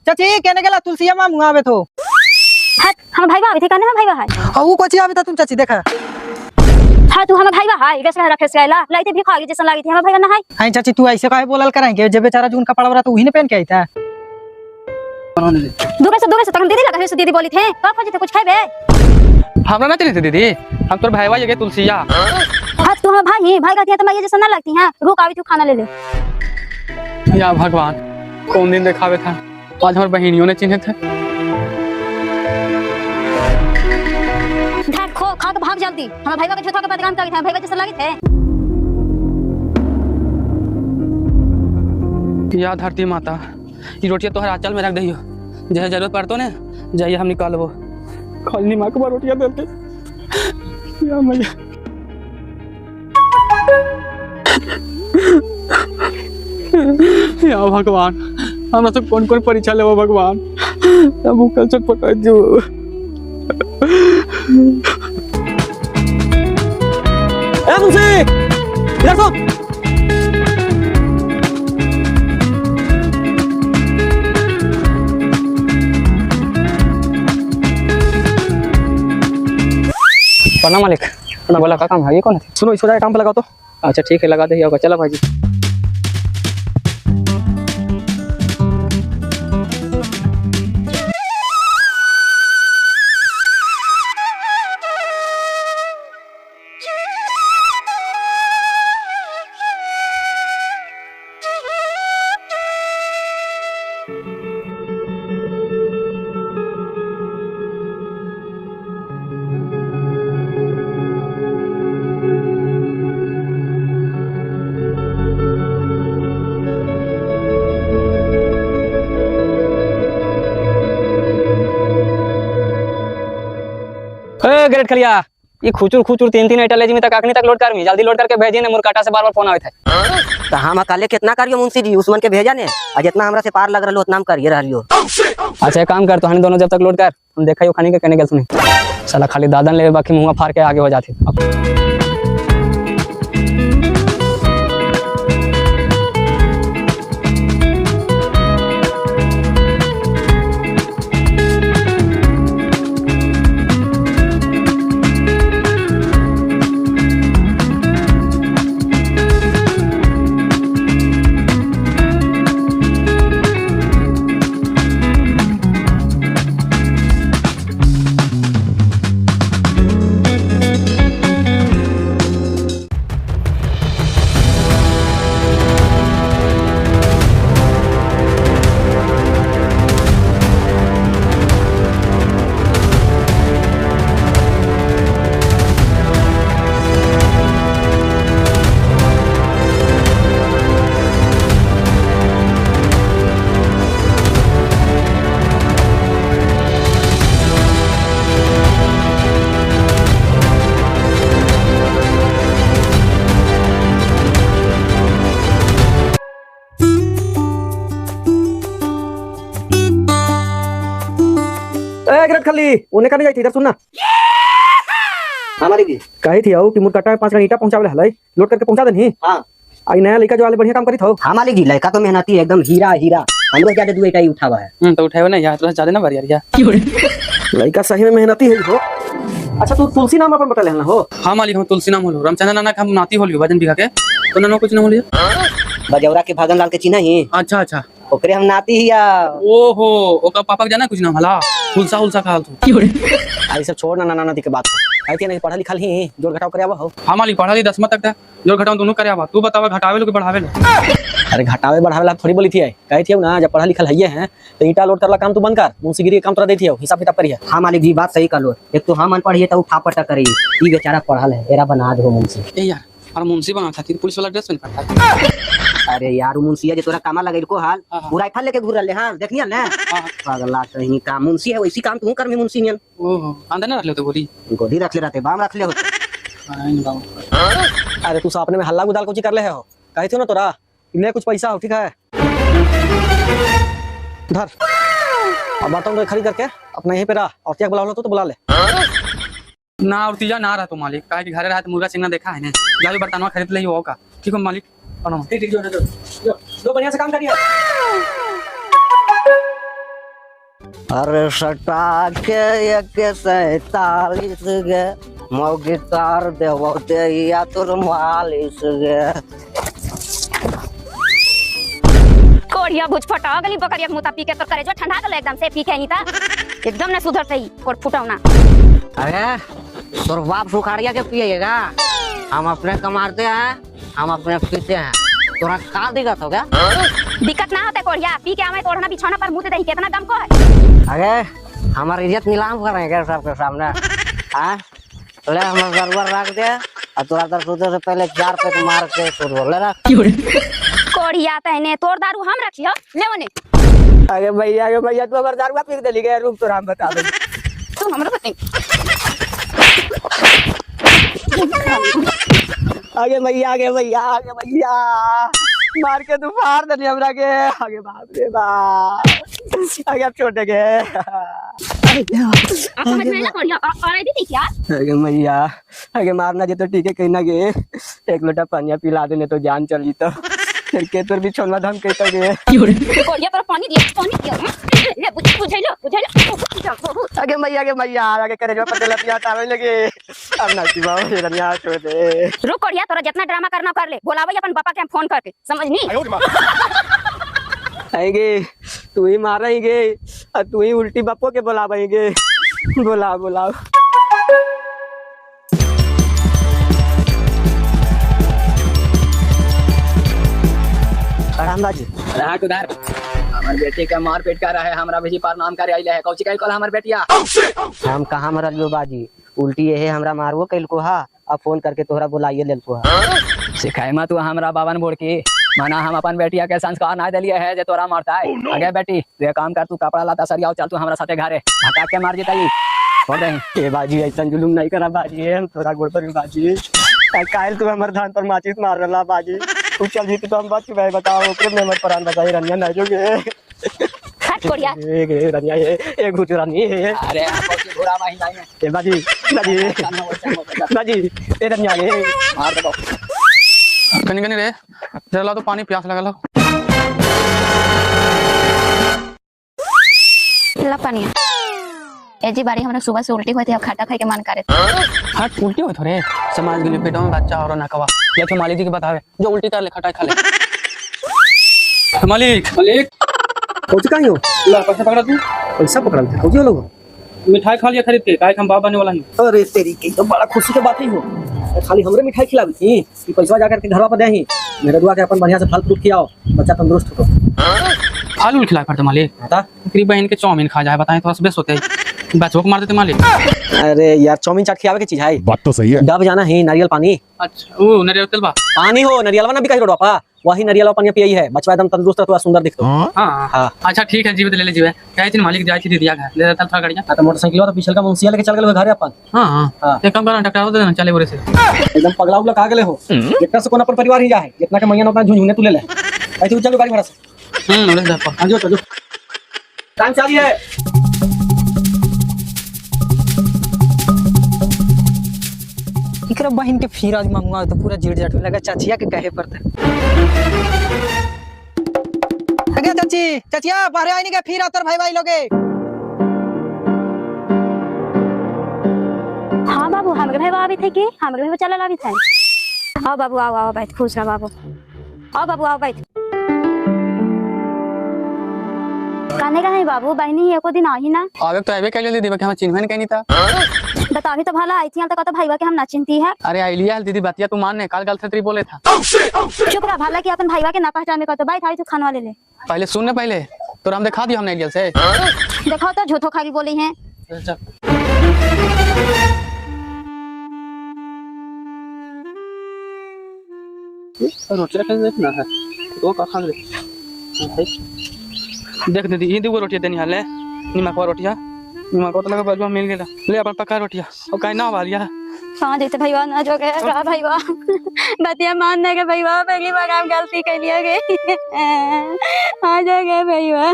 चाची केने गेला तुलसिया मां मुआवे थो हां हम भाई बा थे कने हम भाई बा है ऊ कोची आवे था तुम चाची देखा हां तू हम भाई बा है रेस रहा फेस गैला लाइते भी खागी जैसा लागी थी हम भाई बा ना है हां चाची तू ऐसे काहे बोलल कराएंगे जब बेचारा जून कपड़ा वाला तो वही ने पहन के आई था दुगे से तक दीदी लगा से दीदी बोली थे का खोजे थे कुछ खाबे हमरा ना चली थी दीदी हम तोर भाईवा ये तुलसिया हां तू हम भाई का थी तो मैं ये जैसा ना लगती है रुक आवी तू खाना ले ले या भगवान कौन दिन दिखावे था आज हमारे बहनियों ने चिन्हे थे धर खो खा के भाग जल्दी हम भाईवा के छोटा के बदनाम कर थे भाईवा जैसा लगे थे या धरती माता ये रोटियां तोहर आंचल में रख दइयो जहाँ जरूरत पड़तो ने जाइए हम निकालबो खाली मां के रोटियां देते या मैया या भगवान हमरा तो कौन कौन परीक्षा लेबो भगवान अब कल चटपट जो ए मुंशी इधर सो प्रणाम मालिक प्रणाम बोला का काम है ये कौन है सुनो इसको जाके काम पे लगाओ तो अच्छा ठीक है लगा दे होगा चला भाई ग्रेट खलिया ये खुचुर खुचुर तीन आइटल में तक अखनी तक लोड कर मी जल्दी लोड करके भेजी ने मुरकाटा से बार-बार फोन आवे थे तो हम अकेले कितना करियो मुंशी जी उस्मान के भेजा ने और जितना हमरा से पार लग रहलो उतना हम करिए रहलियो अच्छा एक काम कर तो हनी दोनों जब तक लोड कर हम देखा खानी के कहने गेल सुनी साला खाली दादन ले बाकी मुंह फाड़ के आगे हो जाती ग्रेट खाली उन्हें करने जाई थी इधर सुनना हमारी जी कही थी आओ कि मुरकाटा में 5 ईटा पहुंचावे हलाई लोड करके पहुंचा देनी हां आई नया लड़का जो वाले बढ़िया काम करी थो हमारी जी लड़का तो मेहनती है एकदम हीरा हीरा हमरो ज्यादा दू इटा ही उठावा है तो उठावे ना यार थोड़ा ज्यादा ना बारी यार लड़का सही में मेहनती है हो अच्छा तू तुलसी नाम अपन बता लेना हो हां मालिक हम तुलसी नाम होलो रामचंद्र नाना के हम नाती होलियो भजन बिगा के तो नानो कुछ ना होलियो बजौरा के भगन लाल के चिन्ह ही अच्छा अच्छा ओकरे हम नाती ही या ओहो ओका पापा के जाना कुछ ना हला हुलसा हुलसा खाल तू आई सब छोड़ ना नाना नाती के बात कहती नहीं पढ़ा लिखा ही जोड़ घटाव करे आवा हो हां मालिक पढ़ा ली 10वीं तक था जोड़ घटाव दोनों करे आवा तू बतावा घटावे लो कि बढ़ावे लो अरे घटावे बढ़ावे ला थोड़ी बोली थी कही थी ना जब पढ़ा लिखा है हैं तो ईटा लोड करला काम तू बंद कर मुंशीगिरी के काम तोरा देती हो हिसाब किताब करिए हाँ मालिक जी बात सही करो एक तो हम अनपढ़ तो उठा पटा करी ई बेचारा पढ़ल है एरा बना दो मुंशी ए यार और मुंशी बना खातिर पुलिस वाला ड्रेस पहन पड़ता अरे यार मुंशिया जे तोरा कामा लगेल को हाल पूरा राइफल लेके घूर रहले हां देखनिया ना पागला कहीं का मुंशी है वैसी काम तू कर में मुंशी नियन ओहो अंदर ना रख ले तो गोली गोदी रख ले रहते बाम रख ले होते अरे तू अपने में हल्ला गुदाल कुछ कर ले हो कही थी ना तोरा इन्हें कुछ पैसा हो ठीक है धर अब बर्तन तो खरीद करके अपना यहीं पे रहा और क्या बुला तो बुला ले ना और तीजा ना रहा तो मालिक काहे कि घरे रहा तो मुर्गा सिंगना देखा है ने जाओ बर्तनवा खरीद ले हो का ठीक है मालिक प्रणाम ठीक जो बढ़िया से काम करिए अरे सटा के एक 47 गे मौगी तार देवते या तोर मालिश गे। कोड़िया बुझ फटा गली बकरिया मुता पी के तो करे जो ठंडा गले एकदम से पी के नहीं था एकदम ने सुधर सही कोट फुटावना। अरे तोर बाप सुखाड़िया के पिएगा, हम अपने कमाते हैं, हम अपने पीते हैं, तोरा का दिक्कत हो गया? दिक्कत ना होता कोड़िया पी के हमें तोड़ना बिछौना पर मुंह दे कितना दम को है। अरे हमारी इज्जत नीलाम करेंगे सबके सामने। हाँ ले हमारा सर्वर रख दे और तोरा तर सोते से पहले 4 पैक मार के छोड़ ले रख। कोड़िया तहने तोड़ दारू हम रखियो ले ओने। आगे भैया तू अगर दारू पी के चली गया रुक तो हम बता दे। तुम हमरा बता आगे भैया मार के तू फाड़ दे हमरा के। आगे बाप रे बाप आगे अब छोड़ देंगे। आप समझ में ना कोड़िया और आई थी क्या? आगे भैया आगे मारना जे तो ठीक है कहीं ना गे एक लोटा पानी पिला देने तो जान चली तो फिर के तोर भी छोड़ना धम कहता गे। कोड़िया पर पानी दिया ले बुझे लो आगे भैया आगे करे जो पते लपिया तावे लगे अब ना की बाबू ये रनिया छोड़ दे। रुक कोड़िया तोरा जितना ड्रामा करना कर ले बुलावे अपन पापा के हम फोन करके समझनी। आएंगे तू ही मारेंगे और तू ही उल्टी बापो के बुलावेंगे। बुलाओ रामदाजी रात उधर हमार बेटे का मार पीट कर रहा है, हमरा भेजी पर नाम करे आइले है कौची कल कल हमर बेटिया। हम कहाँ मरलियो बाजी उल्टी ये हमरा मारवो कैल को हा अब फोन करके तोहरा बुलाइए लेल को हा। सिखाई मत तू हमरा बावन बोल के माना हम अपन बेटिया के संस्कार ना दिलिए है जे तोरा मारता है। अगे बेटी तू एक काम कर तू कपड़ा लाता सरिया चल तू हमरा साथे घरे हटा के मार जेता ही छोड़ दे। ए बाजी ऐसा जुलुम नहीं करा बाजी हम तोरा गोड़ पर बाजी काल तू हमर धान पर माचिस मार रला बाजी तू चल जीत तो हम बात चुकाए बताओ ओकरे में हमर प्राण बचाई रनिया ना जोगे। हट कोड़िया ए रनिया ए घुट रनी अरे कौची घोड़ा माही नहीं ए बाजी ए रनिया मार दे कनी रे चला तो पानी प्यास लगल ला पानी ए जी बारी हमरा सुबह से उल्टी हुई थी अब खाटा खाई के मन करे। हट उल्टी हो थोड़े समाज के लिए पेटों में बच्चा और नकवा या तो मालिक जी के बतावे जो उल्टी कर ले खटाई खा ले। मालिक कौची काई हो ला पैसा पकड़ा तू पैसा पकड़ल थे कौची लोग मिठाई खा लिया खरीद के काहे हम बाप बनने वाला ही। अरे तेरी की तो बड़ा खुशी के बात ही हो खाली हमरे मिठाई खिलावी थी कि पैसा जाकर के घरवा पर दे ही मेरे दुआ के अपन बढ़िया से फल फ्रूट खिलाओ बच्चा तंदुरुस्त हो। फल खिलाए पड़ते मालिक बता तेरी बहन के चाउमीन खा जाए बताएं थोड़ा सा बेस्ट होते है बच्चों को मार देते मालिक। अरे यार चाउमीन चाट खिलावे के चीज है बात तो सही है। डब जाना है नारियल पानी अच्छा वो नारियल तेल बा पानी हो नारियल ना बिकाई रोड पा वही नारियल पानी पियई है बचवा एकदम तंदुरुस्त रहता सुंदर दिखतो। हां हाँ। अच्छा ठीक है जीवित ले ले जीवे कहे थी मालिक जाई थी दे दिया घर ले देता थोड़ा गाड़िया तो मोटरसाइकिल तो पिछल का मुंसिया लेके चल गेल घरे अपन। हां हाँ। हां एक काम करो डॉक्टर दे देना चले बोरे से एकदम पगला उगला का गेले हो जितना से कोन अपन परिवार ही जाए जितना के मैया अपना झुंझुने तू ले ले ऐसे चलो गाड़ी भाड़ा से ले जा पा आजो चलो टाइम चाहिए है इकरा बहन के फिर आज मंगवा तो पूरा जीड़ जाट लगा चाचिया के कहे पड़ता अगे चाचिया बाहर आई नहीं के फिर आतर भाई लोगे। हाँ बाबू हमरे भाई आवे थे के हमरे भाई चला आवे थे। आओ बाबू आओ बैठ खुश रह बाबू आओ बाबू आओ बैठ काने का है बाबू बहनी एको दिन आई ना आवे तो आवे के लिए दीदी के हम चिन्हन के नहीं था बतावी तो भला आई थी तो कहता भाईवा के हम ना चिंती है। अरे आइलिया दीदी बतिया तू मान ने काल गल थत्री बोले था चुप रहा भला कि अपन भाईवा के ना पहचान में कहता भाई थाई तू खाना ले ले पहले सुनने पहले तो हम दिखा दिया हमने एलियल से देखो तो झूठो खाली बोली हैं। रोटी रख देखना है तो का खान रे देख दीदी ये दो रोटी देनी हाले निमक वाला रोटिया निमक को तो लगा बजवा मिल गेला ले अपन पका रोटिया और काई ना वालिया कहाँ देते भैया ना जो के रहा भैया बतिया मानने के भैया पहली बार हम गलती कर लिया गई आ जो के भैया